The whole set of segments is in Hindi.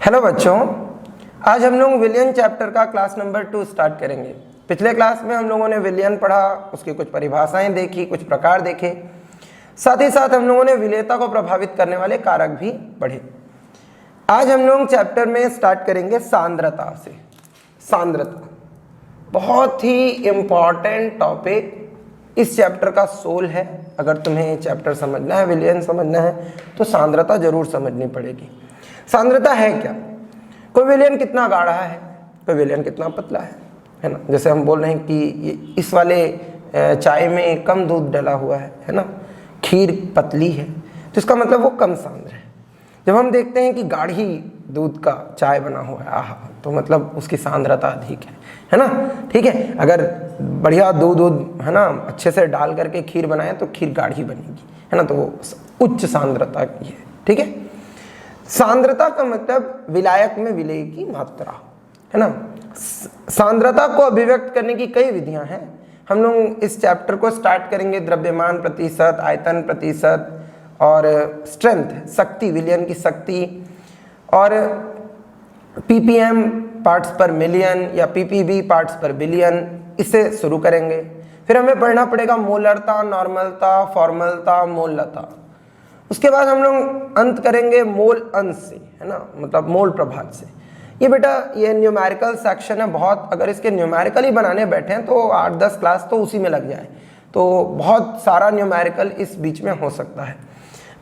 हेलो बच्चों, आज हम लोग विलियन चैप्टर का क्लास नंबर 2 स्टार्ट करेंगे। पिछले क्लास में हम लोगों ने विलियन पढ़ा, उसकी कुछ परिभाषाएं देखी, कुछ प्रकार देखे, साथ ही साथ हम लोगों ने विलेयता को प्रभावित करने वाले कारक भी पढ़े। आज हम लोग चैप्टर में स्टार्ट करेंगे सांद्रता से। सांद्रता बहुत ही इम्पॉर्टेंट टॉपिक, इस चैप्टर का सोल है। अगर तुम्हें ये चैप्टर समझना है, विलियन समझना है, तो सांद्रता जरूर समझनी पड़ेगी। सांद्रता है क्या? कोई विलियन कितना गाढ़ा है, कोई विलियन कितना पतला है ना। जैसे हम बोल रहे हैं कि इस वाले चाय में कम दूध डला हुआ है ना, खीर पतली है, तो इसका मतलब वो कम सांद्र है। जब हम देखते हैं कि गाढ़ी दूध का चाय बना हुआ है, आहा, तो मतलब उसकी सांद्रता अधिक है ना। ठीक है, अगर बढ़िया दूध है ना अच्छे से डाल करके खीर बनाए तो खीर गाढ़ी बनेगी, है ना, तो वो उच्च सांद्रता की है। ठीक है, सांद्रता का मतलब विलायक में विलेय की मात्रा, है ना। सांद्रता को अभिव्यक्त करने की कई विधियां हैं। हम लोग इस चैप्टर को स्टार्ट करेंगे द्रव्यमान प्रतिशत, आयतन प्रतिशत और स्ट्रेंथ, शक्ति, विलियन की शक्ति, और ppm पार्ट्स पर मिलियन या ppb पार्ट्स पर बिलियन, इससे शुरू करेंगे। फिर हमें पढ़ना पड़ेगा मोलरता, नॉर्मलता, फॉर्मलता, मोलता। उसके बाद हम लोग अंत करेंगे मोल अंश से, है ना, मतलब मोल प्रभाव से। ये बेटा ये न्यूमेरिकल सेक्शन है बहुत, अगर इसके न्यूमेरिकल ही बनाने बैठे हैं तो 8-10 क्लास तो उसी में लग जाए, तो बहुत सारा न्यूमेरिकल इस बीच में हो सकता है।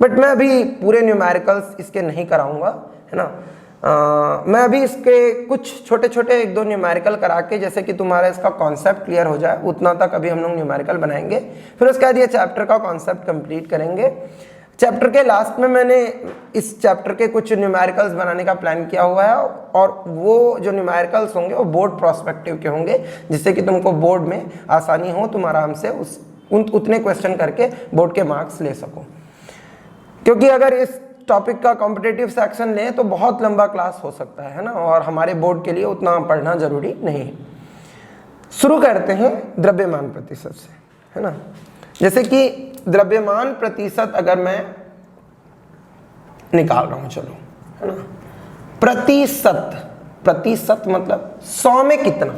बट मैं अभी पूरे न्यूमेरिकल्स इसके नहीं कराऊंगा, है ना। मैं अभी इसके कुछ छोटे छोटे 1-2 न्यूमेरिकल करा के, जैसे कि तुम्हारा इसका कॉन्सेप्ट क्लियर हो जाए, उतना तक अभी हम लोग न्यूमेरिकल बनाएंगे। फिर उसके बाद ये चैप्टर का कॉन्सेप्ट कंप्लीट करेंगे। चैप्टर के लास्ट में मैंने इस चैप्टर के कुछ न्यूमेरिकल्स बनाने का प्लान किया हुआ है, और वो जो न्यूमेरिकल्स होंगे वो बोर्ड प्रोस्पेक्टिव के होंगे, जिससे कि तुमको बोर्ड में आसानी हो, तुम आराम से उतने क्वेश्चन करके बोर्ड के मार्क्स ले सको। क्योंकि अगर इस टॉपिक का कॉम्पिटिटिव सेक्शन लें तो बहुत लंबा क्लास हो सकता है ना, और हमारे बोर्ड के लिए उतना पढ़ना जरूरी नहीं है। शुरू करते हैं द्रव्यमान प्रतिशत से, है ना। जैसे कि द्रव्यमान प्रतिशत अगर मैं निकाल रहा हूं, चलो, है ना, प्रतिशत, प्रतिशत मतलब 100 में कितना।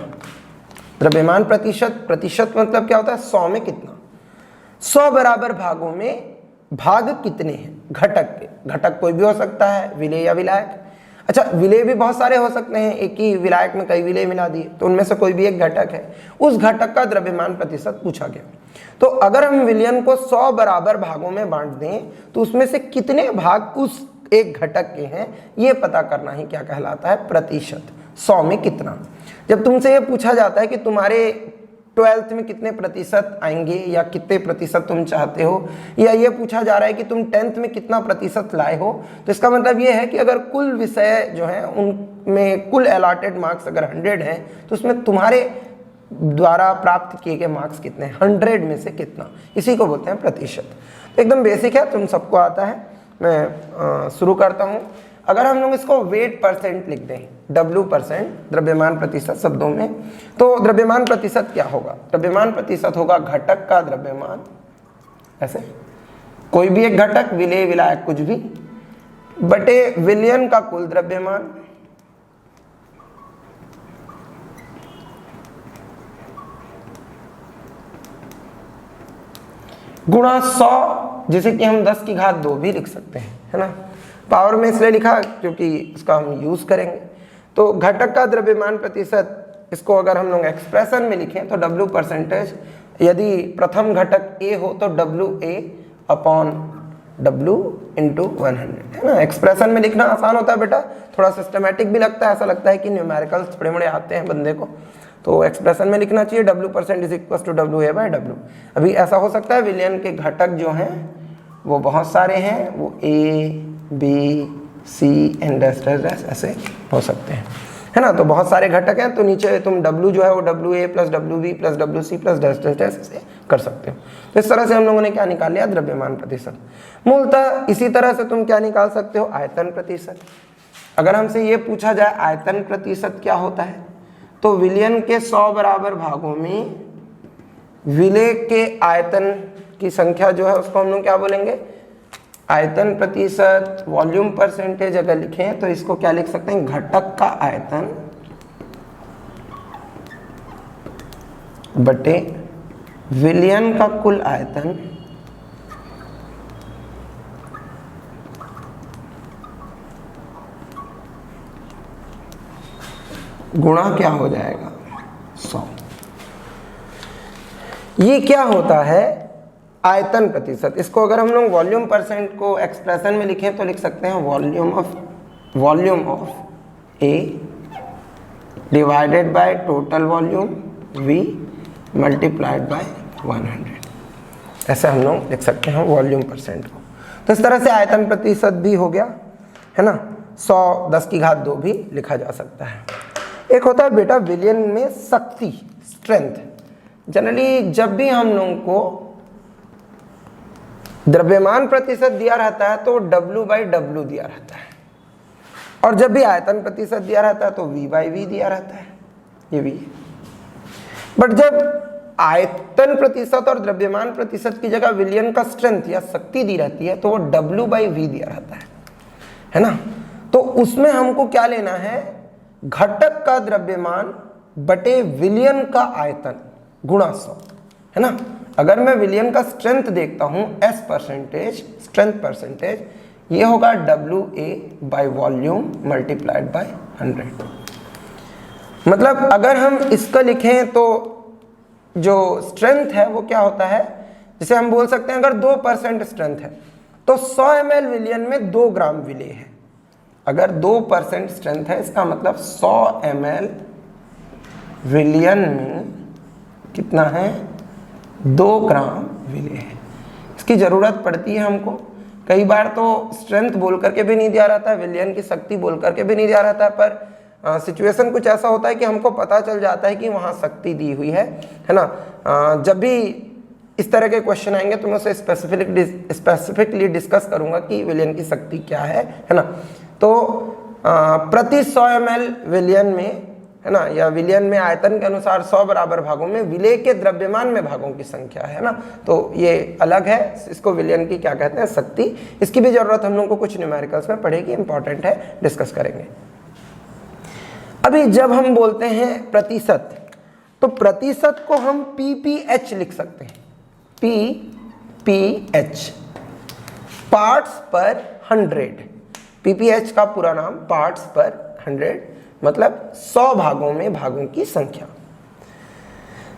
द्रव्यमान प्रतिशत, प्रतिशत मतलब क्या होता है, 100 में कितना। 100 बराबर भागों में भाग कितने हैं घटक के। घटक कोई भी हो सकता है, विलेय या विलायक। अच्छा, विलेय भी बहुत सारे हो सकते हैं, एक ही विलायक में कई विलेय मिला दिए, तो उनमें से कोई भी एक घटक है, उस घटक का द्रव्यमान प्रतिशत पूछा गया। तो अगर हम विलियन को 100 बराबर भागों में बांट दें तो उसमें से कितने भाग उस एक घटक के हैं, ये पता करना ही क्या कहलाता है, प्रतिशत। 100 में कितना। जब तुमसे ये पूछा जाता है कि तुम्हारे 12th में कितने प्रतिशत आएंगे या कितने प्रतिशत तुम चाहते हो, या ये पूछा जा रहा है कि तुम 10th में कितना प्रतिशत लाए हो, तो इसका मतलब ये है कि अगर कुल विषय जो है उनमें कुल अलॉटेड मार्क्स अगर 100 हैं तो उसमें तुम्हारे द्वारा प्राप्त किए गए मार्क्स कितने हैं, 100 में से कितना, इसी को बोलते हैं प्रतिशत। तो एकदम बेसिक है, तुम सबको आता है। मैं शुरू करता हूँ। अगर हम लोग इसको वेट परसेंट लिख दें, W%, द्रव्यमान प्रतिशत शब्दों में, तो द्रव्यमान प्रतिशत क्या होगा? द्रव्यमान प्रतिशत होगा घटक का द्रव्यमान, ऐसे कोई भी एक घटक, विलेय, विलायक, कुछ भी, बटे विलियन का कुल द्रव्यमान गुणा 100, जिसे कि हम 10 की घात 2 भी लिख सकते हैं, है ना। पावर में इसलिए लिखा क्योंकि इसका हम यूज करेंगे। तो घटक का द्रव्यमान प्रतिशत, इसको अगर हम लोग एक्सप्रेशन में लिखें तो W%, यदि प्रथम घटक A हो तो WA अपॉन W इंटू 100, है ना। एक्सप्रेशन में लिखना आसान होता है बेटा, थोड़ा सिस्टमेटिक भी लगता है, ऐसा लगता है कि न्यूमेरिकल्स थोड़े मोड़े आते हैं बंदे को, तो एक्सप्रेशन में लिखना चाहिए W% is equal to WA/W। अभी ऐसा हो सकता है विलियन के घटक जो हैं वो बहुत सारे हैं, वो A, B, C एंड ऐसे हो सकते हैं, है ना। तो बहुत सारे घटक हैं, तो नीचे तुम W जो है वो WA plus WB plus WC plus ऐसे कर सकते हो। तो इस तरह से हम लोगों ने क्या निकाल लिया, द्रव्यमान प्रतिशत। मूलतः इसी तरह से तुम क्या निकाल सकते हो, आयतन प्रतिशत। अगर हमसे ये पूछा जाए आयतन प्रतिशत क्या होता है, तो विलियन के 100 बराबर भागों में विलेय के आयतन की संख्या जो है उसको हम लोग क्या बोलेंगे, आयतन प्रतिशत वॉल्यूम परसेंटेज अगर लिखें तो इसको क्या लिख सकते हैं, घटक का आयतन बटे विलयन का कुल आयतन गुणा क्या हो जाएगा 100। ये क्या होता है, आयतन प्रतिशत। इसको अगर हम लोग वॉल्यूम परसेंट को एक्सप्रेशन में लिखें तो लिख सकते हैं volume of A divided by total volume V multiplied by 100। ऐसे हम लोग लिख सकते हैं वॉल्यूम परसेंट को। तो इस तरह से आयतन प्रतिशत भी हो गया है ना। 100 10 की घात 2 भी लिखा जा सकता है। एक होता है बेटा विलयन में शक्ति, स्ट्रेंथ। जनरली जब भी हम लोगों को द्रव्यमान प्रतिशत दिया रहता है तो W/W दिया रहता है, और जब भी आयतन प्रतिशत दिया रहता है तो V/V दिया रहता है, ये भी। बट जब आयतन प्रतिशत और द्रव्यमान प्रतिशत की जगह विलयन का स्ट्रेंथ या शक्ति दी रहती है तो वो W/V दिया रहता है ना। तो उसमें हमको क्या लेना है, घटक का द्रव्यमान बटे विलयन का आयतन गुणा 100, है ना। अगर मैं विलयन का स्ट्रेंथ देखता हूं S परसेंटेज, स्ट्रेंथ परसेंटेज, ये होगा WA वॉल्यूम मल्टीप्लाइड बाय 100। मतलब अगर हम इसका लिखें तो जो स्ट्रेंथ है वो क्या होता है, जैसे हम बोल सकते हैं अगर 2% स्ट्रेंथ है तो 100 ml विलयन में 2 ग्राम विलेय है। अगर 2% स्ट्रेंथ है इसका मतलब 100 ml विलयन में कितना है, 2 ग्राम विलेय है। इसकी ज़रूरत पड़ती है हमको। कई बार तो स्ट्रेंथ बोल करके भी नहीं दिया रहता है, विलयन की शक्ति बोल करके भी नहीं दिया रहता है, पर सिचुएशन कुछ ऐसा होता है कि हमको पता चल जाता है कि वहाँ शक्ति दी हुई है ना। जब भी इस तरह के क्वेश्चन आएंगे तो मैं उसे स्पेसिफिकली डिस्कस करूँगा कि विलयन की शक्ति क्या है ना। तो प्रति 100 ml विलयन में, है ना, या विलयन में आयतन के अनुसार 100 बराबर भागों में विलेय के द्रव्यमान में भागों की संख्या है ना। तो ये अलग है, इसको विलयन की क्या कहते हैं, शक्ति। इसकी भी जरूरत हम लोगों को कुछ न्यूमेरिकल्स में पड़ेगी, इंपॉर्टेंट है, डिस्कस करेंगे। अभी जब हम बोलते हैं प्रतिशत, तो प्रतिशत को हम PPH लिख सकते हैं, PPH, पार्ट्स पर 100। PPH का पूरा नाम पार्ट्स पर 100, मतलब 100 भागों में भागों की संख्या।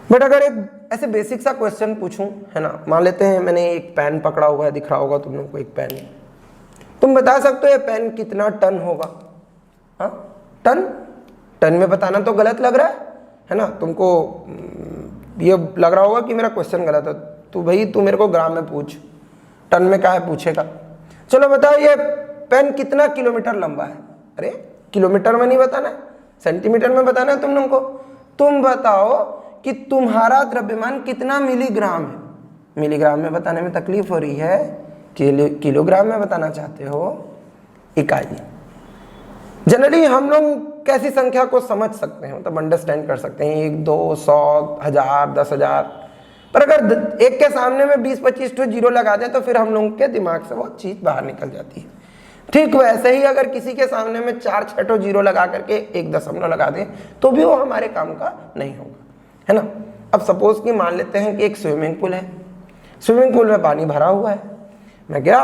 बट अगर एक ऐसे बेसिक सा क्वेश्चन पूछूं, है ना, मान लेते हैं मैंने एक पेन पकड़ा हुआ है, दिख रहा होगा तुम लोगों को एक पेन, तुम बता सकते हो ये पेन कितना टन होगा? हाँ, टन में बताना तो गलत लग रहा है ना। तुमको ये लग रहा होगा कि मेरा क्वेश्चन गलत है, तो भाई तू मेरे को ग्राम में पूछ, टन में काहे पूछेगा। चलो बताओ ये पेन कितना किलोमीटर लंबा है? अरे किलोमीटर में नहीं बताना है, सेंटीमीटर में बताना है तुम लोगों को। तुम बताओ कि तुम्हारा द्रव्यमान कितना मिलीग्राम है। मिलीग्राम में बताने में तकलीफ हो रही है, किलोग्राम में बताना चाहते हो, इकाई। जनरली हम लोग कैसी संख्या को समझ सकते हैं, मतलब अंडरस्टैंड कर सकते हैं, 1 2 100 1000 10,000। पर अगर एक के सामने में 20-25 तो जीरो लगा दे तो फिर हम लोगों के दिमाग से वो चीज़ बाहर निकल जाती है। ठीक वैसे ही अगर किसी के सामने में 4-6 जीरो लगा करके 1 दशमलव लगा दें तो भी वो हमारे काम का नहीं होगा, है ना। अब सपोज कि मान लेते हैं कि एक स्विमिंग पूल है, स्विमिंग पूल में पानी भरा हुआ है, मैं गया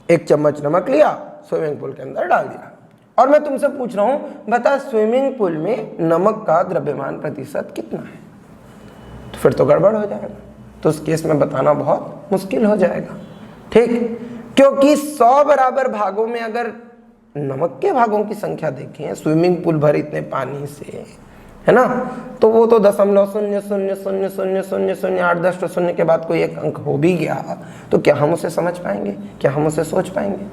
1 चम्मच नमक लिया, स्विमिंग पूल के अंदर डाल दिया, और मैं तुमसे पूछ रहा हूँ बता स्विमिंग पूल में नमक का द्रव्यमान प्रतिशत कितना है? तो फिर तो गड़बड़ हो जाएगा, तो उस केस में बताना बहुत मुश्किल हो जाएगा। ठीक, क्योंकि 100 बराबर भागों में अगर नमक के भागों की संख्या देखें स्विमिंग पूल भर इतने पानी से, है ना, तो वो तो 0.00000008 तो शून्य के बाद कोई एक अंक हो भी गया तो क्या हम उसे समझ पाएंगे, क्या हम उसे सोच पाएंगे?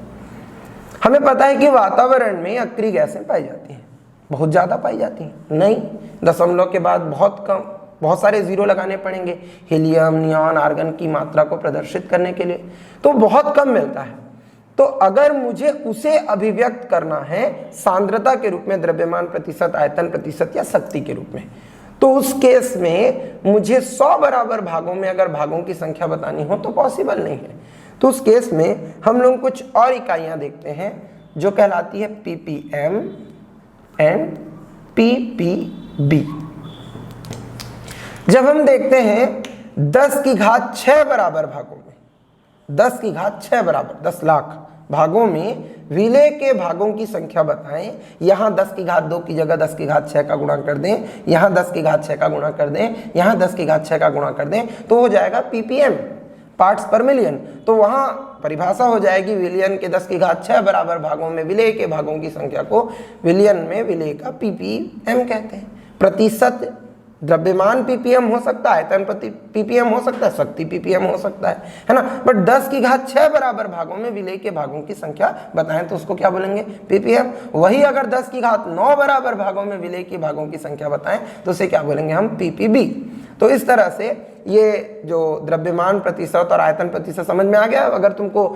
हमें पता है कि वातावरण में अक्रिय गैसें पाई जाती हैं, बहुत ज़्यादा पाई जाती हैं, नहीं, दशमलव के बाद बहुत कम, बहुत सारे जीरो लगाने पड़ेंगे हीलियम, नियॉन, आर्गन की मात्रा को प्रदर्शित करने के लिए, तो बहुत कम मिलता है। तो अगर मुझे उसे अभिव्यक्त करना है सांद्रता के रूप में, द्रव्यमान प्रतिशत, आयतन प्रतिशत या शक्ति के रूप में, तो उस केस में मुझे 100 बराबर भागों में अगर भागों की संख्या बतानी हो तो पॉसिबल नहीं है। तो उस केस में हम लोग कुछ और इकाइयां देखते हैं जो कहलाती है ppm एंड ppb। जब हम देखते हैं 10 की घात 6 बराबर भागों में, 10 की घात 6 बराबर 10 लाख भागों में विलेय के भागों की संख्या बताएं। यहाँ 10 की घात 2 की जगह 10 की घात 6 का गुणा कर दें, यहाँ 10 की घात 6 का गुणा कर दें, यहाँ 10 की घात 6 का गुणा कर दें, तो हो जाएगा ppm, पार्ट्स पर मिलियन। तो वहाँ परिभाषा हो जाएगी विलियन के 10 की घात 6 बराबर भागों में विलेय के भागों की संख्या को विलियन में विलेय का ppm कहते हैं। प्रतिशत द्रव्यमान ppm हो सकता है, आयतन प्रति ppm हो सकता है, शक्ति ppm हो सकता है ना। बट 10 की घात 6 बराबर भागों में विलेय के भागों की संख्या बताएं तो उसको क्या बोलेंगे, ppm। वही अगर 10 की घात 9 बराबर भागों में विलेय के भागों की संख्या बताएं तो उसे क्या बोलेंगे हम, ppb। तो इस तरह से ये जो द्रव्यमान प्रतिशत और आयतन प्रतिशत समझ में आ गया। अगर तुमको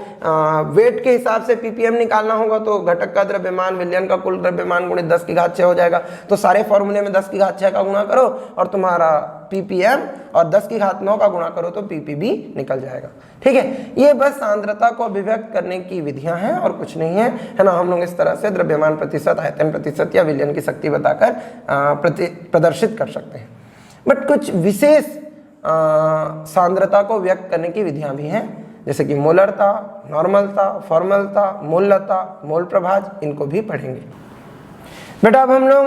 वेट के हिसाब से ppm निकालना होगा तो घटक का द्रव्यमान विलयन का कुल द्रव्यमान गुणित 10 की घात 6 हो जाएगा। तो सारे फॉर्मूले में 10 की घात 6 का गुणा करो और तुम्हारा ppm, और 10 की घात 9 का गुणा करो तो ppb निकल जाएगा। ठीक है, ये बस सांद्रता को अभिव्यक्त करने की विधियां हैं और कुछ नहीं है ना। हम लोग इस तरह से द्रव्यमान प्रतिशत, आयतन प्रतिशत या विलयन की शक्ति बताकर प्रदर्शित कर सकते हैं। बट कुछ विशेष सांद्रता को व्यक्त करने की विधियां भी हैं, जैसे कि मोलरता, नॉर्मलता, फॉर्मलता, मोलता, मोल प्रभाज, इनको भी पढ़ेंगे। बेटा अब हम लोग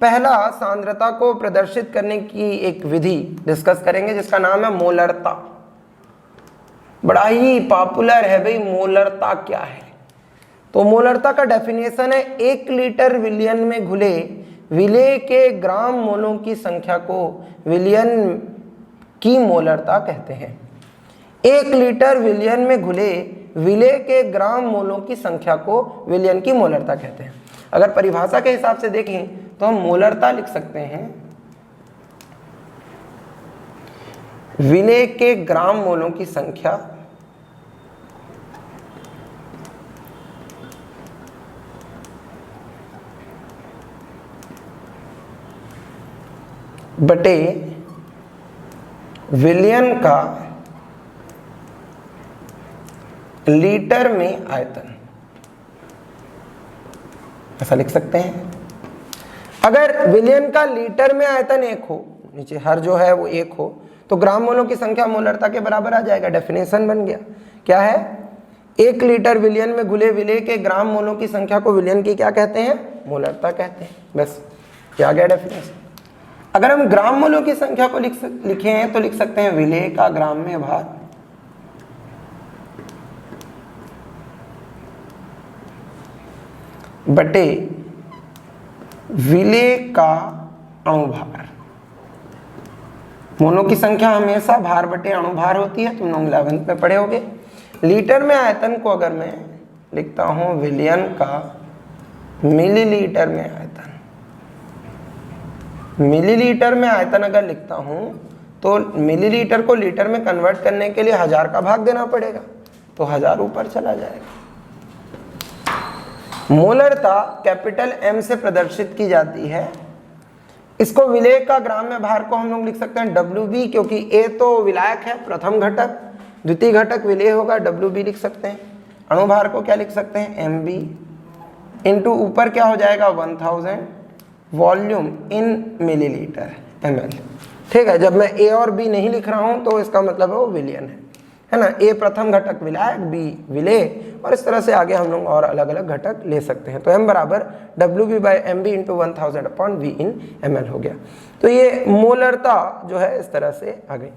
पहला सांद्रता को प्रदर्शित करने की एक विधि डिस्कस करेंगे जिसका नाम है मोलरता। बड़ा ही पॉपुलर है भाई, मोलरता क्या है। तो मोलरता का डेफिनेशन है 1 लीटर विलयन में घुले विलेय के ग्राम मोलों की संख्या को विलयन की मोलरता कहते हैं। 1 लीटर विलयन में घुले विलेय के ग्राम मोलों की संख्या को विलयन की मोलरता कहते हैं। अगर परिभाषा के हिसाब से देखें तो हम मोलरता लिख सकते हैं विलेय के ग्राम मोलों की संख्या बटे विलयन का लीटर में आयतन, ऐसा लिख सकते हैं। अगर विलयन का लीटर में आयतन 1 हो, नीचे हर जो है वो 1 हो, तो ग्राम मोलों की संख्या मोलरता के बराबर आ जाएगा। डेफिनेशन बन गया, क्या है, 1 लीटर विलयन में घुले विलेय के ग्राम मोलों की संख्या को विलयन की क्या कहते हैं, मोलरता कहते हैं। बस क्या आ गया डेफिनेशन। अगर हम ग्राम मोलों की संख्या को लिखे हैं तो लिख सकते हैं विलेय का ग्राम में भार बटे विलेय का अणुभार। मोलों की संख्या हमेशा भार बटे अणुभार होती है, तुम लोग 11th में पढ़े होगे। लीटर में आयतन को अगर मैं लिखता हूं विलयन का मिलीलीटर में आयतन, मिलीलीटर में आयतन अगर लिखता हूं तो मिलीलीटर को लीटर में कन्वर्ट करने के लिए 1000 का भाग देना पड़ेगा, तो 1000 ऊपर चला जाएगा। मोलरता कैपिटल M से प्रदर्शित की जाती है। इसको विलेय का ग्राम में भार को हम लोग लिख सकते हैं WB, क्योंकि A तो विलायक है, प्रथम घटक, द्वितीय घटक विलेय होगा, WB लिख सकते हैं। अणुभार को क्या लिख सकते हैं, MB, इंटू ऊपर क्या हो जाएगा 1000 वॉल्यूम इन मिलीलीटर ml। ठीक है, जब मैं A और B नहीं लिख रहा हूं तो इसका मतलब है वो विलयन है ना। A प्रथम घटक विलायक, B विलेय, और इस तरह से आगे हम लोग और अलग अलग घटक ले सकते हैं। तो M बराबर WB by MB into 1000 upon V in ml हो गया। तो ये मोलरता जो है इस तरह से आ गई।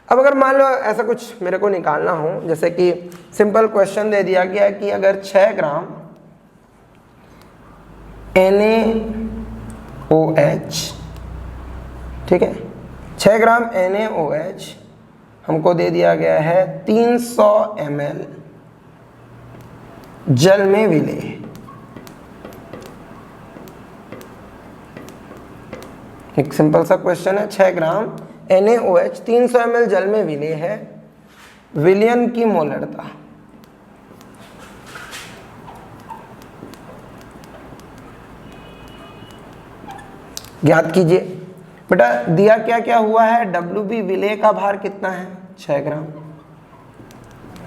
अब अगर मान लो ऐसा कुछ मेरे को निकालना हो, जैसे कि सिंपल क्वेश्चन दे दिया गया कि अगर 6 ग्राम NaOH, ठीक है, 6 ग्राम NaOH हमको दे दिया गया है 300 ml जल में विलेय। एक सिंपल सा क्वेश्चन है, 6 ग्राम NaOH 300 ml जल में विलेय है, विलयन की मोलरता ज्ञात कीजिए। बेटा दिया क्या क्या हुआ है, WB विलेय का भार कितना है, 6 ग्राम,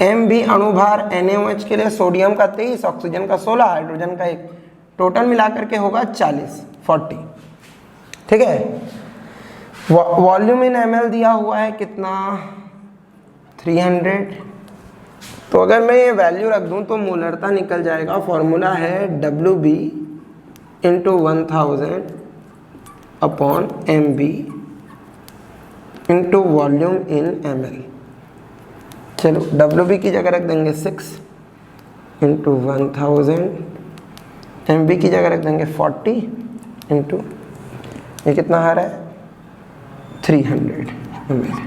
एम भी अणुभार NaOH के लिए सोडियम का 23, ऑक्सीजन का 16, हाइड्रोजन का 1, टोटल मिलाकर के होगा 40। ठीक है। वॉल्यूम इन ml दिया हुआ है कितना, 300। तो अगर मैं ये वैल्यू रख दूं तो मोलरता निकल जाएगा। फॉर्मूला है WB into 1000 upon MB into volume इन ml। चलो WB की जगह रख देंगे 6 इंटू 1000, MB की जगह रख देंगे 40 इंटू, ये कितना आ रहा है 300 ml।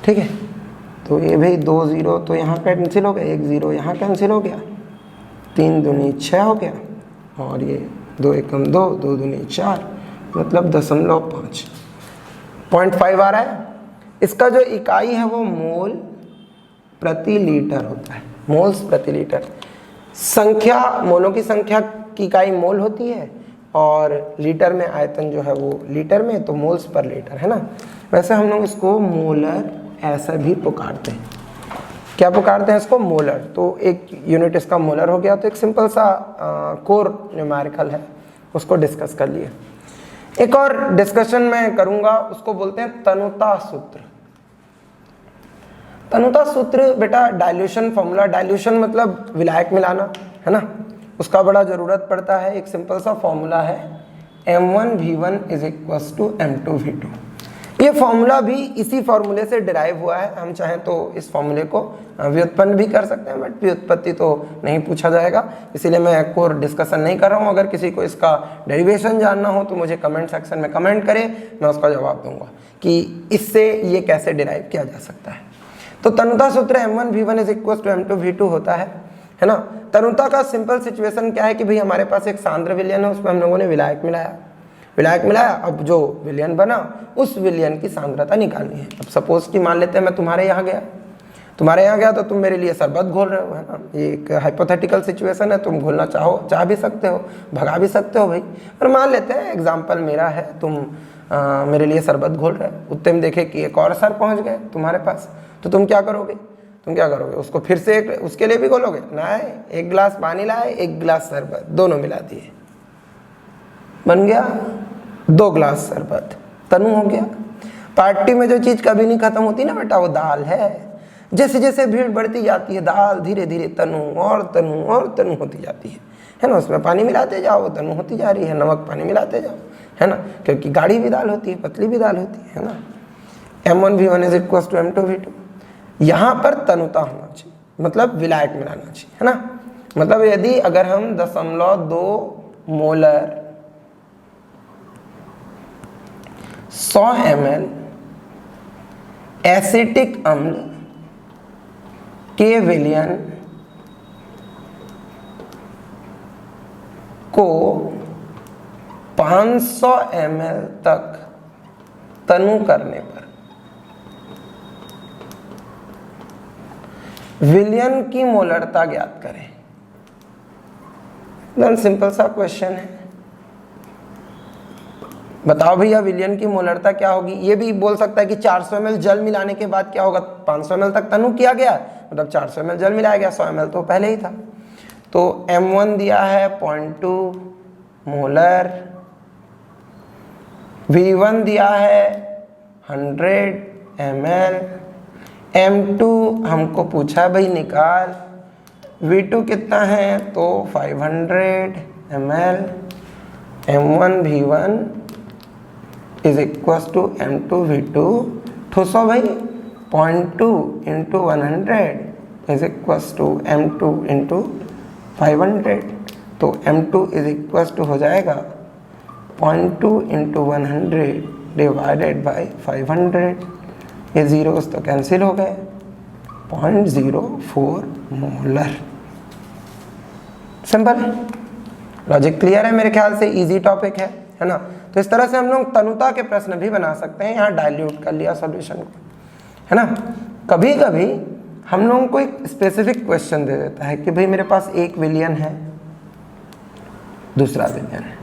ठीक है। तो ये भाई 2 0 तो यहाँ कैंसिल हो गया, 1 0 यहाँ कैंसिल हो गया, 3 दूनी 6 हो गया, और ये 2 एकम 2, 2 दूनी 4, मतलब 0.5 0.5 आ रहा है। इसका जो इकाई है वो मोल प्रति लीटर होता है, मोल्स प्रति लीटर। संख्या, मोलों की संख्या की इकाई मोल होती है, और लीटर में आयतन जो है वो लीटर में, तो मोल्स पर लीटर है ना। वैसे हम लोग इसको मोलर ऐसा भी पुकारते हैं। क्या पुकारते हैं इसको, मोलर। तो एक यूनिट इसका मोलर हो गया। तो एक सिंपल सा कोर न्यूमेरिकल है, उसको डिस्कस कर लिए। एक और डिस्कशन मैं करूंगा, उसको बोलते हैं तनुता सूत्र। तनुता सूत्र बेटा डाइल्यूशन फॉर्मूला, डाइल्यूशन मतलब विलायक मिलाना है ना, उसका बड़ा ज़रूरत पड़ता है। एक सिंपल सा फॉर्मूला है M1V1 is equals to M2V2। ये फॉर्मूला भी इसी फॉर्मूले से डिराइव हुआ है। हम चाहें तो इस फॉर्मूले को व्युत्पन्न भी कर सकते हैं, बट व्युत्पत्ति तो नहीं पूछा जाएगा, इसीलिए मैं कोर डिस्कशन नहीं कर रहा हूँ। अगर किसी को इसका डेरिवेशन जानना हो तो मुझे कमेंट सेक्शन में कमेंट करें, मैं उसका जवाब दूंगा कि इससे ये कैसे डिराइव किया जा सकता है। तो तनुता सूत्र M1V1 is equals to M2V2 होता है ना। तनुता का सिंपल सिचुएशन क्या है कि भाई हमारे पास एक सांद्र विलयन है, उसमें हम लोगों ने विलायक मिलाया, अब जो विलयन बना उस विलयन की सांद्रता निकालनी है। अब सपोज कि मान लेते हैं मैं तुम्हारे यहाँ गया तो तुम मेरे लिए शरबत घोल रहे हो, है ना। ये एक हाइपोथेटिकल सिचुएशन है, तुम घोलना चाह भी सकते हो, भगा भी सकते हो भाई। पर मान लेते हैं एग्जाम्पल मेरा है, तुम मेरे लिए शरबत घोल रहे हो, उतने में देखे कि एक और सर पहुँच गए तुम्हारे पास, तो तुम क्या करोगे, उसको फिर से उसके लिए भी घोलोगे ना। एक गिलास पानी लाए, एक गिलास शरबत, दोनों मिला दिए, बन गया 2 गिलास शरबत, तनु हो गया। पार्टी में जो चीज़ कभी नहीं खत्म होती ना बेटा, वो दाल है। जैसे जैसे भीड़ बढ़ती जाती है, दाल धीरे धीरे तनु और तनु होती जाती है ना। उसमें पानी मिलाते जाओ, तनु होती जा रही है, नमक पानी मिलाते जाओ, है ना, क्योंकि गाढ़ी भी दाल होती है, पतली भी दाल होती है ना। M1V1 is equals to M2V2। यहाँ पर तनुता होना चाहिए, मतलब विलायक मिलाना चाहिए, है ना। मतलब यदि अगर हम 0.2 मोलर 100 ml एसिटिक अम्ल के विलयन को 500 ml तक तनु करने पर विलयन की मोलरता ज्ञात करें। एकदम सिंपल सा क्वेश्चन है। बताओ भैया विलयन की मोलरता क्या होगी। ये भी बोल सकता है कि 400 ml जल मिलाने के बाद क्या होगा, 500 ml तक तनु किया गया, मतलब 400 ml जल मिलाया गया, 100 ml तो पहले ही था। तो M1 दिया है 0.2 मोलर, V1 दिया है 100 ml, M2 हमको पूछा भाई निकाल, V2 कितना है तो 500 ml, M1V1 is equals to M2V2। ठोसो भाई 0.2 into 100 is equals to M2 into 500। तो M2 इज इक्वल्स टू हो जाएगा 0.2 इंटू 100 डिवाइडेड बाई 500। ये जीरोस तो कैंसिल हो गए, 0.04 मोलर। सिंपल लॉजिक क्लियर है मेरे ख्याल से, इजी टॉपिक है ना। तो इस तरह से हम लोग तनुता के प्रश्न भी बना सकते हैं। यहाँ डाइल्यूट कर लिया सॉल्यूशन को, है ना। कभी कभी हम लोगों को एक स्पेसिफिक क्वेश्चन दे देता है कि भाई मेरे पास एक विलयन है, दूसरा विलयन है,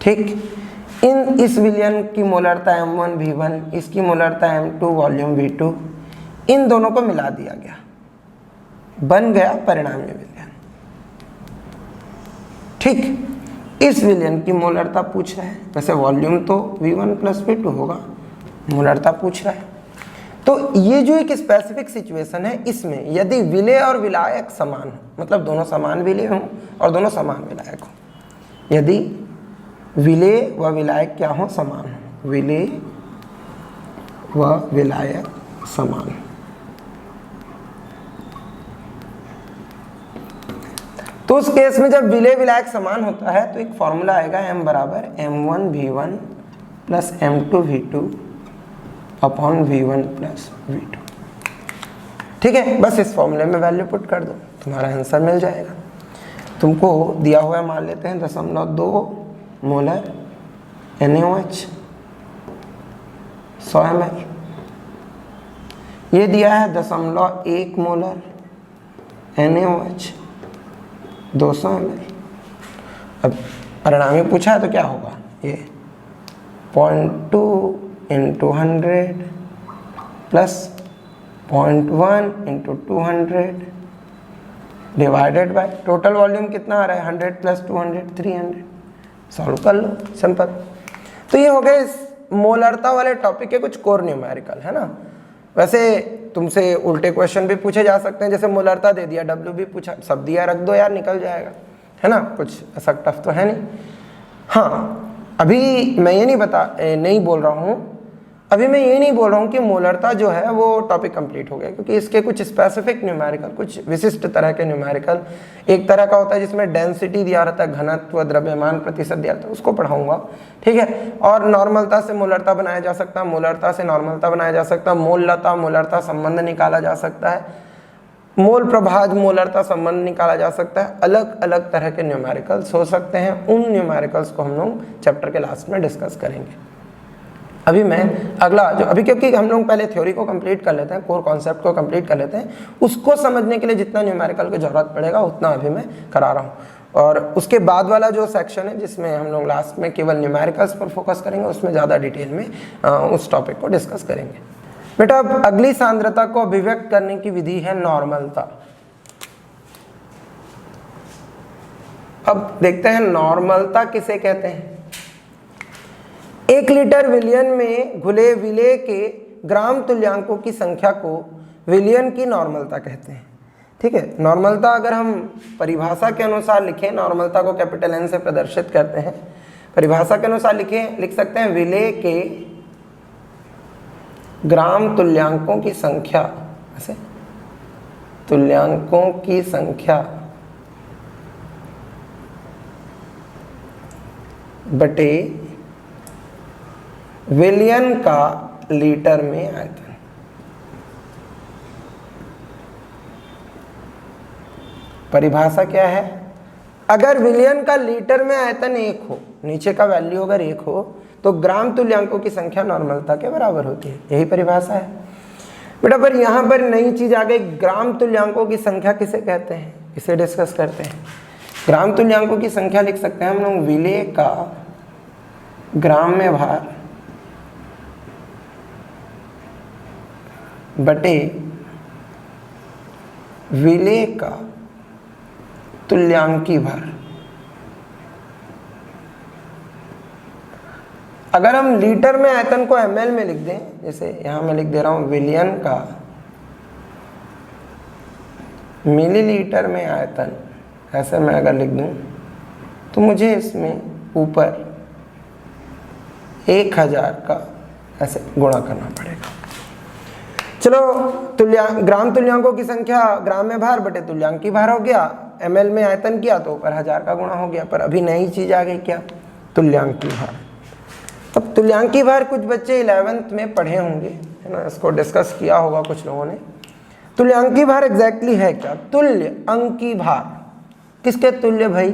ठीक। इस विलयन की मोलरता M1V1, इसकी मोलरता M2 वॉल्यूम V2, इन दोनों को मिला दिया गया, बन गया परिणामी विलयन। ठीक, इस विलयन की मोलरता पूछ रहा है, वैसे वॉल्यूम तो V1 + V2 होगा, मोलरता पूछ रहा है। तो ये जो एक स्पेसिफिक सिचुएशन है, इसमें यदि विलेय और विलायक समान हो, मतलब दोनों समान विलेय हों और दोनों समान विलायक हो, यदि विलेय व विलायक क्या हो, समान हो, विलेय व विलायक समान, तो उस केस में जब विलेय विलायक समान होता है तो एक फॉर्मूला आएगा m = m1v1 + m2v2 upon V1 + V2। ठीक है, बस इस फॉर्मूले में वैल्यू पुट कर दो, तुम्हारा आंसर मिल जाएगा। तुमको दिया हुआ है, मान लेते हैं 0.2 मोलर NaOH 100 ml, ये दिया है 0.1 मोलर NaOH 200 ml। अब परिणामी पूछा है तो क्या होगा, ये 0.2 × 100 plus 0.1 × 200 divided by total volume कितना आ रहा है, 100 + 200 300। सॉल्व कर लो, सिंपल। तो ये हो गए इस मोलरता वाले टॉपिक के कुछ कोर न्यूमेरिकल, है ना। वैसे तुमसे उल्टे क्वेश्चन भी पूछे जा सकते हैं, जैसे मोलरता दे दिया, W भी पूछा, सब दिया, रख दो यार, निकल जाएगा, है ना, कुछ ऐसा टफ तो है नहीं। हाँ, अभी मैं ये नहीं बोल रहा हूँ, अभी मैं ये नहीं बोल रहा हूँ कि मोलरता जो है वो टॉपिक कंप्लीट हो गया, क्योंकि इसके कुछ स्पेसिफिक न्यूमेरिकल, कुछ विशिष्ट तरह के न्यूमेरिकल, एक तरह का होता है जिसमें डेंसिटी दिया रहता है, घनत्व, द्रव्यमान प्रतिशत दिया रहता है, उसको पढ़ाऊंगा। ठीक है, और नॉर्मलता से मोलरता बनाया जा सकता है, मोलरता से नॉर्मलता बनाया जा सकता है, मोललता मोलरता संबंध निकाला जा सकता है, मोल प्रभाज मोलरता संबंध निकाला जा सकता है, अलग अलग तरह के न्यूमेरिकल्स हो सकते हैं। उन न्यूमेरिकल्स को हम लोग चैप्टर के लास्ट में डिस्कस करेंगे। अभी मैं अगला जो अभी, क्योंकि हम लोग पहले थ्योरी को कंप्लीट कर लेते हैं, कोर कॉन्सेप्ट को कंप्लीट कर लेते हैं, उसको समझने के लिए जितना न्यूमेरिकल की जरूरत पड़ेगा उतना अभी मैं करा रहा हूँ। और उसके बाद वाला जो सेक्शन है जिसमें हम लोग लास्ट में केवल न्यूमेरिकल्स पर फोकस करेंगे, उसमें ज़्यादा डिटेल में उस टॉपिक को डिस्कस करेंगे। बेटा, अब अगली सांद्रता को अभिव्यक्त करने की विधि है नॉर्मलता। अब देखते हैं नॉर्मलता किसे कहते हैं। 1 लीटर विलयन में घुले विलेय के ग्राम तुल्यांकों की संख्या को विलयन की नॉर्मलता कहते हैं। ठीक है, नॉर्मलता अगर हम परिभाषा के अनुसार लिखें, नॉर्मलता को कैपिटल N से प्रदर्शित करते हैं, परिभाषा के अनुसार लिख सकते हैं विलेय के ग्राम तुल्यांकों की संख्या, ऐसे तुल्यांकों की संख्या बटे विलयन का लीटर में आयतन। परिभाषा क्या है, अगर विलयन का लीटर में आयतन 1 हो, नीचे का वैल्यू अगर 1 हो, तो ग्राम तुल्यांकों की संख्या नॉर्मलता के बराबर होती है। यही परिभाषा है बेटा। पर यहाँ पर नई चीज आ गई, ग्राम तुल्यांकों की संख्या किसे कहते हैं, इसे डिस्कस करते हैं। ग्राम तुल्यांकों की संख्या लिख सकते हैं हम लोग विलेय का ग्राम में भार बटे विलेय का तुल्यांकी भार। अगर हम लीटर में आयतन को ml में लिख दें, जैसे यहां मैं लिख दे रहा हूं विलयन का मिलीलीटर में आयतन, ऐसे मैं अगर लिख दूं तो मुझे इसमें ऊपर 1000 का ऐसे गुणा करना पड़ेगा। चलो, ग्राम तुल्यांकों की संख्या ग्राम में भार बटे तुल्यांकी भार हो गया, ml में आयतन किया तो ऊपर 1000 का गुणा हो गया। पर अभी नई चीज आ गई, क्या, तुल्यांकी भार। अब तुल्यांकी भार कुछ बच्चे 11th में पढ़े होंगे, है ना, इसको डिस्कस किया होगा कुछ लोगों ने। तुल्यांकी भार एग्जैक्टली है क्या, तुल्य अंकी भार। किसके तुल्य भाई,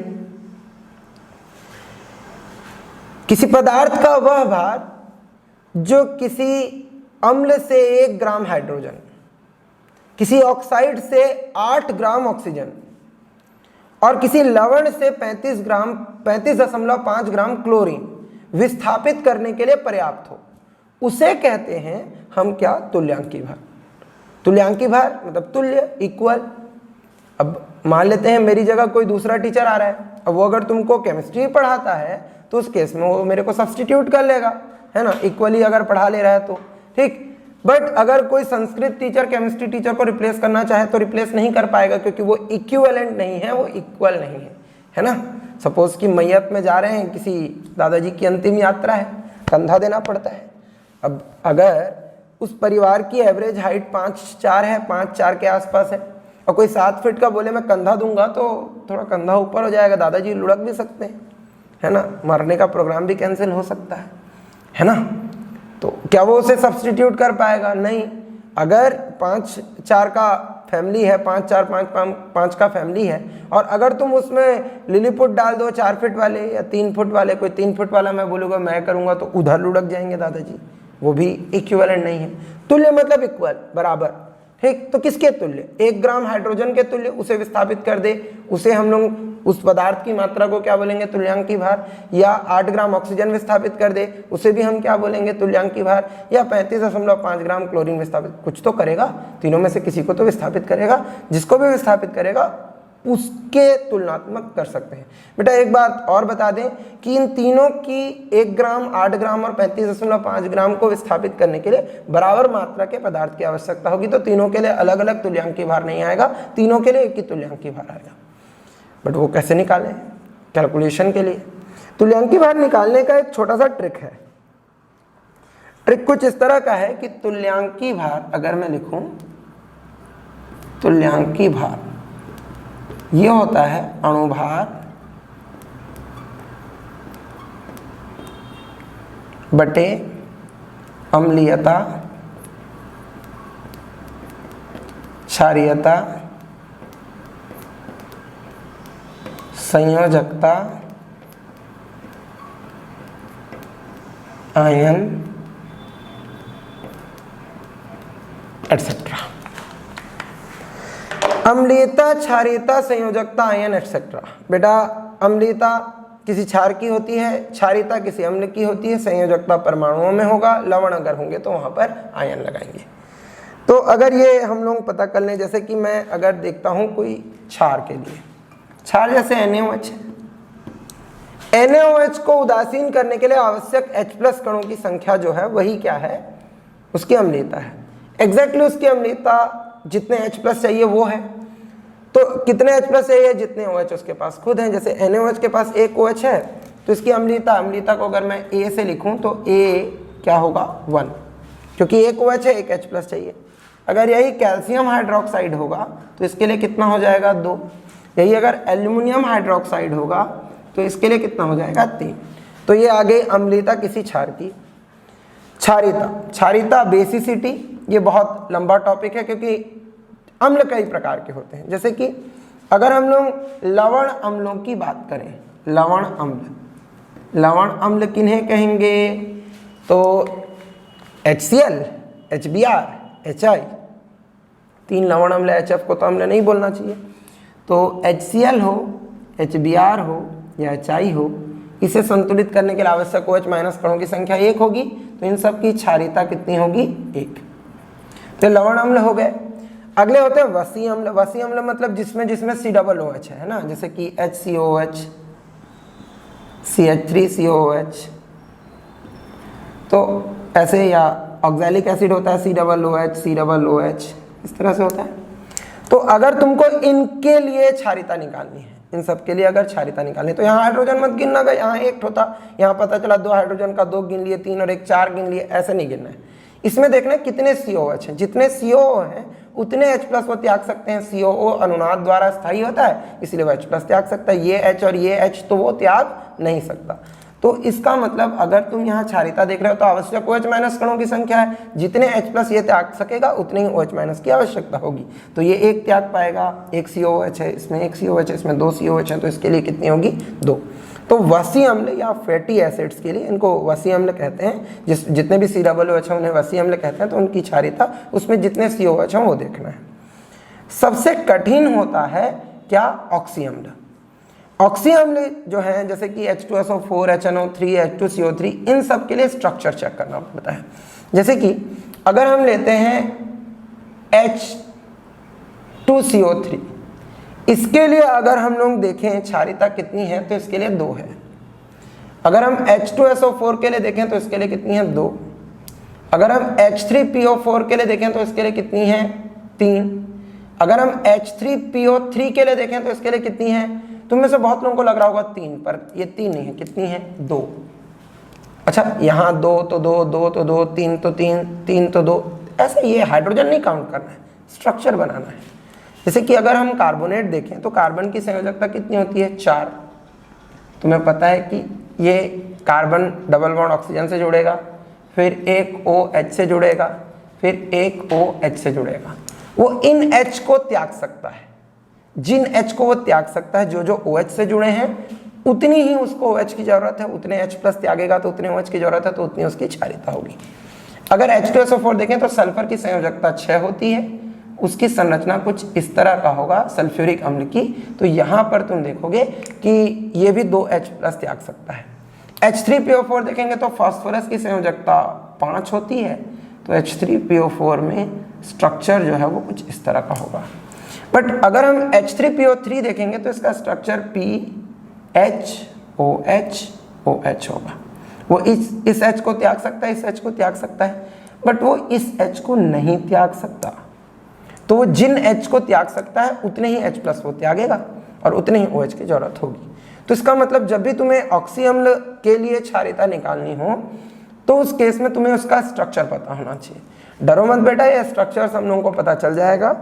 किसी पदार्थ का वह भार जो किसी अम्ल से 1 ग्राम हाइड्रोजन, किसी ऑक्साइड से 8 ग्राम ऑक्सीजन और किसी लवण से 35.5 ग्राम क्लोरीन विस्थापित करने के लिए पर्याप्त हो, उसे कहते हैं हम क्या, तुल्यांकी भार। तुल्यांकी भार मतलब तुल्य, इक्वल। अब मान लेते हैं मेरी जगह कोई दूसरा टीचर आ रहा है, अब वो अगर तुमको केमिस्ट्री पढ़ाता है तो उस केस में वो मेरे को सब्स्टिट्यूट कर लेगा, है ना, इक्वली अगर पढ़ा ले रहा है तो ठीक। बट अगर कोई संस्कृत टीचर केमिस्ट्री टीचर को रिप्लेस करना चाहे तो रिप्लेस नहीं कर पाएगा, क्योंकि वो इक्विवेलेंट नहीं है, वो इक्वल नहीं है ना। सपोज कि मैयत में जा रहे हैं, किसी दादाजी की अंतिम यात्रा है, कंधा देना पड़ता है। अब अगर उस परिवार की एवरेज हाइट 5'4" है, 5'4" के आसपास है, और कोई 7 फीट का बोले मैं कंधा दूंगा तो थोड़ा कंधा ऊपर हो जाएगा, दादाजी लुढ़क भी सकते हैं, है ना, मरने का प्रोग्राम भी कैंसिल हो सकता है ना। तो क्या वो उसे सब्स्टिट्यूट कर पाएगा? नहीं। अगर 5'4" का फैमिली है, 5'4" का फैमिली है, और अगर तुम उसमें लिलीपुट डाल दो 4 फीट वाले या 3 फुट वाले, कोई 3 फुट वाला मैं बोलूँगा मैं करूँगा तो उधर लुढ़क जाएंगे दादाजी, वो भी इक्विवेलेंट नहीं है। तुल्य मतलब इक्वल, बराबर, ठीक। तो किसके तुल्य? 1 ग्राम हाइड्रोजन के तुल्य, उसे विस्थापित कर दे, उसे हम लोग उस पदार्थ की मात्रा को क्या बोलेंगे? तुल्यांकी भार। या 8 ग्राम ऑक्सीजन विस्थापित कर दे, उसे भी हम क्या बोलेंगे? तुल्यांकी भार। या 35.5 ग्राम क्लोरीन विस्थापित, कुछ तो करेगा, तीनों में से किसी को तो विस्थापित करेगा, जिसको भी विस्थापित करेगा उसके तुलनात्मक कर सकते हैं। बेटा एक बात और बता दें कि इन तीनों की 1 ग्राम, 8 ग्राम और 35.5 ग्राम को विस्थापित करने के लिए बराबर मात्रा के पदार्थ की आवश्यकता होगी। तो तीनों के लिए अलग अलग तुल्यांकी भार नहीं आएगा, तीनों के लिए एक ही तुल्यांकी भार आएगा। बट वो कैसे निकालें? कैलकुलेशन के लिए तुल्यांकी भार निकालने का एक छोटा सा ट्रिक है। ट्रिक कुछ इस तरह का है कि तुल्यांकी भार अगर मैं लिखूं, तुल्यांकी भार ये होता है अणुभार बटे अम्लीयता, क्षारीयता, संयोजकता, आयन एटसेट्रा। अम्लीयता, क्षारीयता, संयोजकता, आयन एटसेट्रा। बेटा अम्लीयता किसी क्षार की होती है, क्षारीयता किसी अम्ल की होती है, संयोजकता परमाणुओं में होगा, लवण अगर होंगे तो वहां पर आयन लगाएंगे। तो अगर ये हम लोग पता कर लें, जैसे कि मैं अगर देखता हूं कोई क्षार के लिए, क्षार जैसे NaOH है, NaOH को उदासीन करने के लिए आवश्यक H+ कणों की संख्या जो है वही क्या है? उसकी अम्लीयता है। एग्जैक्टली उसकी अम्लीयता जितने H+ चाहिए वो है। तो कितने H+ चाहिए? जितने OH उसके पास खुद हैं। जैसे NaOH के पास 1 OH है तो इसकी अम्लीयता को अगर मैं A से लिखूं तो A क्या होगा? 1, क्योंकि 1 OH है, 1 H+ चाहिए। अगर यही कैल्शियम हाइड्रोक्साइड होगा तो इसके लिए कितना हो जाएगा? 2। यही अगर एल्यूमिनियम हाइड्रोक्साइड होगा तो इसके लिए कितना हो जाएगा? 3। तो ये आ गई अम्लीयता किसी क्षार की। क्षारीयता, क्षारीयता बेसिसिटी, ये बहुत लंबा टॉपिक है क्योंकि अम्ल कई प्रकार के होते हैं। जैसे कि अगर हम लोग लवण अम्लों की बात करें, लवण अम्ल, लवण अम्ल किन्हें कहेंगे? तो HCl, HBr, HI, 3 लवण अम्ल, HF को तो अम्ल नहीं बोलना चाहिए। तो HCl हो, HBr हो या HI हो, इसे संतुलित करने के लिए आवश्यक OH- कणों की संख्या 1 होगी। तो इन सब की क्षारीयता कितनी होगी? 1। तो लवण अम्ल हो गए। अगले होते हैं वसी अम्ल। वसी अम्ल मतलब जिसमें COOH है ना, जैसे कि HCOOH, CH3COOH, तो ऐसे, या ऑक्सैलिक एसिड होता है COOH, COOH, इस तरह से होता है। तो अगर तुमको इनके लिए क्षारीयता निकालनी है, इन सब के लिए अगर क्षारीयता निकालनी, तो यहाँ हाइड्रोजन मत गिनना गया, यहाँ 1 होता, यहाँ पता चला 2 हाइड्रोजन का 2 गिन लिए, 3 और 1 4 गिन लिए, ऐसे नहीं गिनना है। इसमें देखना कितने COOH हैं, जितने CO हैं उतने H+ वो त्याग सकते हैं। COO अनुनाद द्वारा स्थायी होता है, इसलिए वो H+ त्याग सकता है। ये H और ये H तो वो त्याग नहीं सकता। तो इसका मतलब अगर तुम यहाँ क्षारीयता देख रहे हो तो आवश्यक OH- कणों की संख्या है, जितने H+ ये त्याग सकेगा उतने ही OH- की आवश्यकता होगी। तो ये 1 त्याग पाएगा, 1 COOH है, इसमें 1 COOH है, इसमें 2 COOH है, तो इसके लिए कितनी होगी? 2। तो वसी अम्ल या फैटी एसिड्स के लिए इनको वसी अम्ल कहते हैं। जितने भी COOH हैं उन्हें वसी अम्ल कहते हैं। तो उनकी क्षारीयता, उसमें जितने COOH हैं वो देखना है। सबसे कठिन होता है क्या? ऑक्सी अम्ल। ऑक्सी अम्ल जो है जैसे कि H2SO4, HNO3, H2CO3, इन सब के लिए स्ट्रक्चर चेक करना पड़ता है। जैसे कि अगर हम लेते हैं H2CO3, इसके लिए अगर हम लोग देखें क्षारीयता कितनी है तो इसके लिए 2 है। अगर हम H2SO4 के लिए देखें तो इसके लिए कितनी है 2। अगर हम H3PO4 के लिए देखें तो इसके लिए कितनी है 3। अगर हम H3PO3 के लिए देखें तो इसके लिए कितनी है, तुम में से बहुत लोगों को लग रहा होगा 3, पर ये 3 नहीं है, कितनी है 2। अच्छा, यहाँ 2 तो 2, 2 तो 2, 3 तो 3, 3 तो 2, ऐसे ये हाइड्रोजन नहीं काउंट करना है, स्ट्रक्चर बनाना है। जैसे कि अगर हम कार्बोनेट देखें तो कार्बन की संयोजकता कितनी होती है 4। तुम्हें पता है कि ये कार्बन डबल बॉन्ड ऑक्सीजन से जुड़ेगा, फिर एक OH से जुड़ेगा, फिर एक OH से जुड़ेगा। वो इन H को त्याग सकता है, जिन H को वो त्याग सकता है, जो OH से जुड़े हैं उतनी ही उसको OH की जरूरत है, उतने H प्लस त्यागेगा तो उतने OH की जरूरत है, तो उतनी उसकी क्षारीयता होगी। अगर H2SO4 देखें तो सल्फर की संयोजकता 6 होती है, उसकी संरचना कुछ इस तरह का होगा सल्फ्यूरिक अम्ल की। तो यहाँ पर तुम देखोगे कि ये भी 2 H प्लस त्याग सकता है। H3PO4 देखेंगे तो फास्फोरस की संयोजकता 5 होती है, तो H3PO4 में स्ट्रक्चर जो है वो कुछ इस तरह का होगा। बट अगर हम H3PO3 देखेंगे तो इसका स्ट्रक्चर PHOH होगा। वो इस H को त्याग सकता है, इस H को त्याग सकता है, बट वो इस H को नहीं त्याग सकता। तो वो जिन H को त्याग सकता है उतने ही H प्लस वो त्यागेगा और उतने ही OH की जरूरत होगी। तो इसका मतलब जब भी तुम्हें ऑक्सी अम्ल के लिए क्षारीयता निकालनी हो तो उस केस में तुम्हें उसका स्ट्रक्चर पता होना चाहिए। डरो मत बेटा, ये स्ट्रक्चर्स हम लोगों को पता चल जाएगा।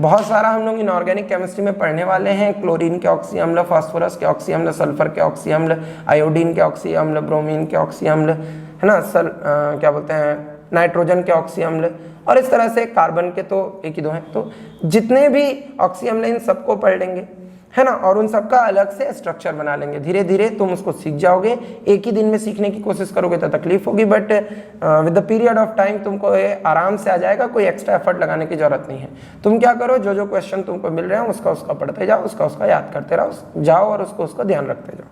बहुत सारा हम लोग इनऑर्गेनिक केमिस्ट्री में पढ़ने वाले हैं। क्लोरीन के ऑक्सी अम्ल, फास्फोरस के ऑक्सी अम्ल, सल्फर के ऑक्सी अम्ल, आयोडीन के ऑक्सी अम्ल, ब्रोमीन के ऑक्सी अम्ल, है ना, क्या बोलते हैं, नाइट्रोजन के ऑक्सी अम्ल, और इस तरह से कार्बन के तो 1 ही 2 हैं। तो जितने भी ऑक्सी अम्ल इन सबको पढ़ लेंगे, है ना, और उन सबका अलग से स्ट्रक्चर बना लेंगे। धीरे धीरे तुम उसको सीख जाओगे। एक ही दिन में सीखने की कोशिश करोगे तो तकलीफ होगी, but with the period of time तुमको ये आराम से आ जाएगा। कोई एक्स्ट्रा एफर्ट लगाने की जरूरत नहीं है। तुम क्या करो, जो क्वेश्चन तुमको मिल रहे हैं उसका पढ़ते जाओ, उसका याद करते रहो जाओ और उसको ध्यान रखते जाओ।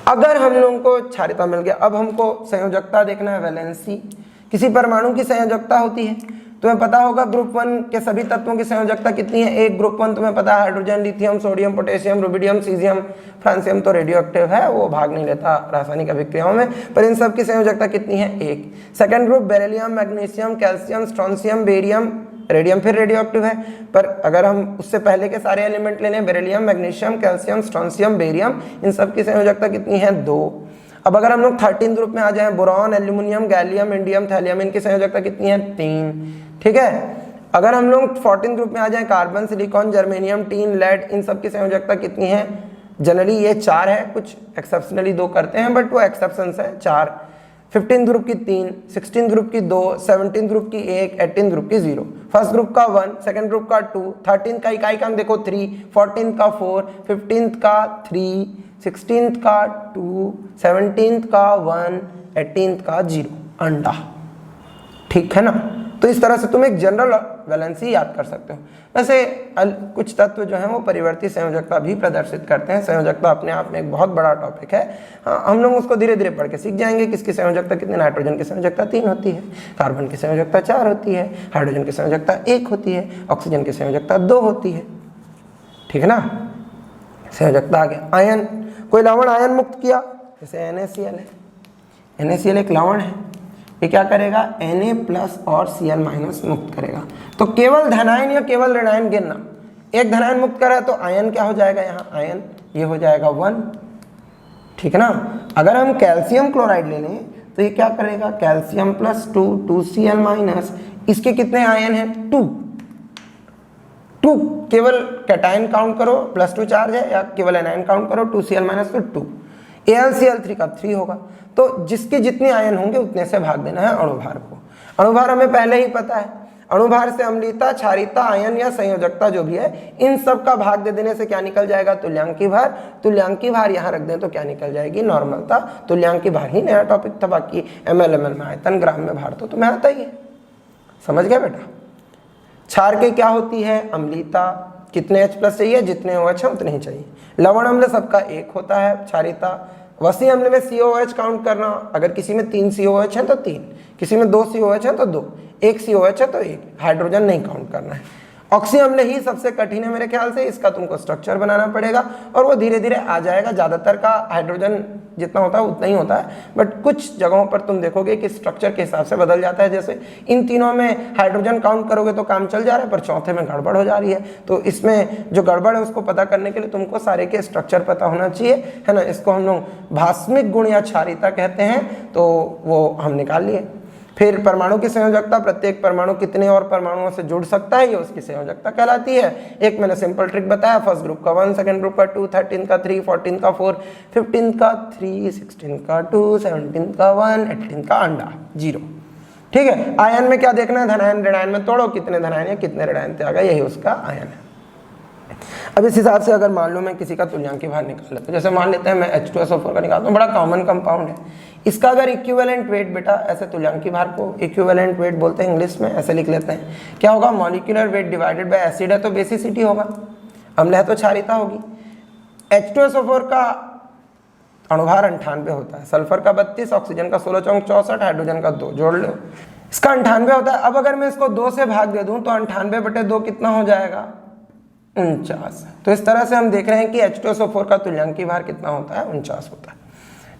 अगर हम लोगों को क्षारीयता मिल गया, अब हमको संयोजकता देखना है, वैलेंसी। किसी परमाणु की संयोजकता होती है, तुम्हें पता होगा ग्रुप 1 के सभी तत्वों की संयोजकता कितनी है। एक ग्रुप 1 तुम्हें पता है, hydrogen, lithium, sodium, potassium, rubidium, caesium, francium तो रेडियो एक्टिव है, वो भाग नहीं लेता रासायनिक अभिक्रियाओं में, पर इन सब की संयोजकता कितनी है 1। Second group beryllium, magnesium, calcium, strontium, barium, radium फिर रेडियो एक्टिव है, पर अगर हम उससे पहले के सारे एलिमेंट ले लें, beryllium, magnesium, calcium, strontium, barium, इन सब की संयोजकता कितनी है 2। अब अगर हम लोग 13 ग्रुप में आ जाएं, boron, aluminium, gallium, indium, thallium, इनकी संयोजकता कितनी है 3। ठीक है। अगर हम लोग 14 ग्रुप में आ जाएं, carbon, silicon, germanium, tin, lead, इन सब की संयोजकता कितनी है, जनरली ये 4 है, कुछ एक्सेप्शनली 2 करते हैं, बट वो एक्सेप्शंस है 4। 15 ग्रुप की 3, 16 ग्रुप की 2, 17 ग्रुप की 1, 18 ग्रुप की 0। फर्स्ट ग्रुप का 1, सेकंड ग्रुप का 2, 13 का इकाई का देखो 3, 14 का 4, 15 का 3, 16 का 2, 17 का 1, 18 का 0, अंडा। ठीक है ना। तो इस तरह से तुम एक जनरल वैलेंसी याद कर सकते हो। वैसे कुछ तत्व जो हैं वो परिवर्ती संयोजकता भी प्रदर्शित करते हैं। संयोजकता अपने आप में एक बहुत बड़ा टॉपिक है। हाँ, हम लोग उसको धीरे धीरे पढ़ के सीख जाएंगे। किसकी संयोजकता कितनी, नाइट्रोजन की संयोजकता 3 होती है, कार्बन की संयोजकता 4 होती है, हाइड्रोजन की संयोजकता 1 होती है, ऑक्सीजन की संयोजकता 2 होती है। ठीक है ना। संयोजकता आ गया। आयन, कोई लवण आयन मुक्त किया, जैसे NaCl है। NaCl एक लवण है, ये क्या करेगा, Na प्लस और Cl माइनस मुक्त करेगा। तो केवल धनायन या केवल ऋणायन गिनना। एक धनायन मुक्त करा तो आयन क्या हो जाएगा, यहाँ आयन ये हो जाएगा 1। ठीक है ना। अगर हम कैल्शियम क्लोराइड ले लें तो ये क्या करेगा, कैल्शियम प्लस 2, 2Cl माइनस, इसके कितने आयन हैं 2। केवल कैटायन काउंट करो, +2 चार्ज है, या केवल एनायन काउंट करो, 2Cl माइनस तो 2। AlCl3 का 3 होगा। तो जिसके जितने आयन होंगे उतने से भाग देना है अणुभार को। अणुभार हमें पहले ही पता है। अणुभार से अम्लीयता, क्षारीयता, आयन या संयोजकता जो भी है, इन सब का भाग दे देने से क्या निकल जाएगा, तुल्यांकी भार। तुल्यांकी भार यहाँ रख दें तो क्या निकल जाएगी, नॉर्मलता। तुल्यांकी भार ही नया टॉपिक था, बाकी ml में आयतन, ग्राम में भार तो तुम्हें आता ही है। समझ गया बेटा। क्षार के क्या होती है, अम्लीयता, कितने H प्लस चाहिए, जितने OH है उतने ही चाहिए। लवण अम्ल सबका 1 होता है क्षारीयता, वसी अम्ल में COOH काउंट करना, अगर किसी में 3 COOH है तो 3, किसी में 2 COOH है तो 2, 1 COOH है तो 1, हाइड्रोजन नहीं काउंट करना है। ऑक्सी अम्ल ही सबसे कठिन है मेरे ख्याल से, इसका तुमको स्ट्रक्चर बनाना पड़ेगा और वो धीरे धीरे आ जाएगा। ज़्यादातर का हाइड्रोजन जितना होता है उतना ही होता है, बट कुछ जगहों पर तुम देखोगे कि स्ट्रक्चर के हिसाब से बदल जाता है। जैसे इन तीनों में हाइड्रोजन काउंट करोगे तो काम चल जा रहा है, पर चौथे में गड़बड़ हो जा रही है। तो इसमें जो गड़बड़ है उसको पता करने के लिए तुमको सारे के स्ट्रक्चर पता होना चाहिए, है ना। इसको हम लोग भास्मिक गुण या क्षारीयता कहते हैं, तो वो हम निकाल लिए। फिर परमाणु की संयोजकता, प्रत्येक परमाणु कितने और परमाणुओं से जुड़ सकता है, ये उसकी संयोजकता कहलाती है। एक मैंने सिंपल ट्रिक बताया, फर्स्ट ग्रुप का 1, सेकंड ग्रुप का 2, 13 का 3, 14 का 4, 15 का 3, 16 का 2, 17 का 1, 18 का अंडा 0। ठीक है, आयन में क्या देखना है, धनायन ऋणायन में तोड़ो, कितने धनायन है कितने ऋणायन त्यागा, यही उसका आयन है। अब इस हिसाब से अगर मान लो मैं किसी का तुल्यांकी भार निकाल लेता हूँ, जैसे मान लेते हैं मैं H2SO4 का निकालता हूँ, बड़ा कॉमन कंपाउंड है। इसका अगर इक्विवेलेंट वेट, बेटा ऐसे तुल्यांकी भार को इक्विवेलेंट वेट बोलते हैं इंग्लिश में, ऐसे लिख लेते हैं। क्या होगा, molecular weight divided by acid है तो बेसिसिटी होगा, अम्ल है तो क्षारीयता होगी। H2SO4 का अणुभार 98 होता है, सल्फर का 32, ऑक्सीजन का 16 चौक 64, हाइड्रोजन का 2, जोड़ लो, इसका 98 होता है। अब अगर मैं इसको 2 से भाग दे दूं तो 98/2 कितना हो जाएगा, 49। तो इस तरह से हम देख रहे हैं कि H2SO4 का तुल्यांकी भार कितना होता है, 49 होता है।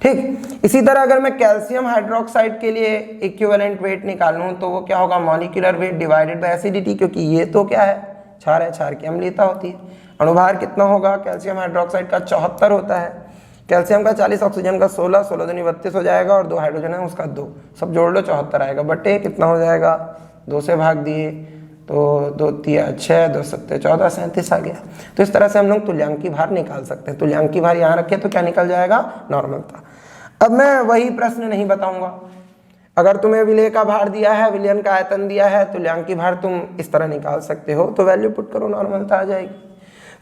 ठीक, इसी तरह अगर मैं कैल्शियम हाइड्रोक्साइड के लिए इक्विवेलेंट वेट निकालूं तो वो क्या होगा, molecular weight divided by acidity, क्योंकि ये तो क्या है, क्षार है, क्षार की अम्लीयता होती है। अणुभार कितना होगा, कैल्शियम हाइड्रोक्साइड का 74 होता है, कैल्शियम का 40, ऑक्सीजन का 16, 16 दूनी 32 हो जाएगा, और 2 हाइड्रोजन है उसका 2, सब जोड़ लो 74 आएगा, बटे कितना हो जाएगा, 2 से भाग दिए तो 2 3 6, 2 7 14, 37 आ गया। तो इस तरह से हम लोग तुल्यांकी भार निकाल सकते हैं। तुल्यांकी भार यहाँ रखे तो क्या निकल जाएगा, नॉर्मल था। अब मैं वही प्रश्न नहीं बताऊंगा, अगर तुम्हें विलेय का भार दिया है, विलयन का आयतन दिया है, तुल्यांकी भार तुम इस तरह निकाल सकते हो, तो वैल्यू पुट करो, नॉर्मलता आ जाएगी।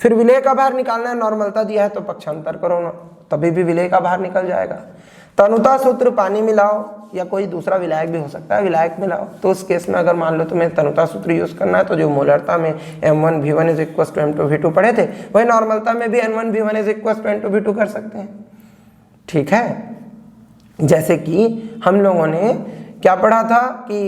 फिर विलेय का भार निकालना है, नॉर्मलता दिया है तो पक्षांतर करो ना, तभी भी विलेय का भार निकल जाएगा। तनुता सूत्र पानी मिलाओ, या कोई दूसरा विलायक भी हो सकता है, विलायक मिलाओ। तो उस केस में अगर मान लो तुम्हें तनुता सूत्र यूज करना है, तो जो मोलरता में M1V1 = M2V2 पढ़े थे, वही नॉर्मलता में भी N1V1 = M2V2 कर सकते हैं। ठीक है, जैसे कि हम लोगों ने क्या पढ़ा था कि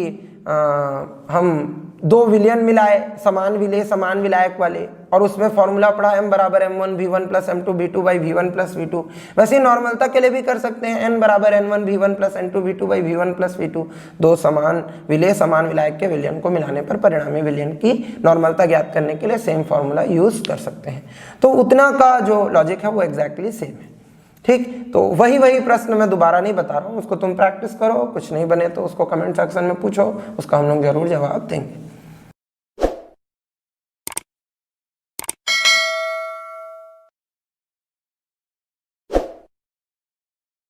हम 2 विलयन मिलाए, समान विलेय समान विलायक वाले, और उसमें फॉर्मूला पढ़ा M = M1V1 + M2V2 / V1 + V2। वैसे ही नॉर्मलता के लिए भी कर सकते हैं, N = N1V1 + N2V2 / V1 + V2। 2 समान विलेय समान विलायक के विलयन को मिलाने पर परिणामी विलयन की नॉर्मलता ज्ञात करने के लिए सेम फॉर्मूला यूज कर सकते हैं। तो उतना का जो लॉजिक है वो एग्जैक्टली सेम है। ठीक, तो वही प्रश्न मैं दोबारा नहीं बता रहा हूँ, उसको तुम प्रैक्टिस करो, कुछ नहीं बने तो उसको कमेंट सेक्शन में पूछो, उसका हम लोग जरूर जवाब देंगे।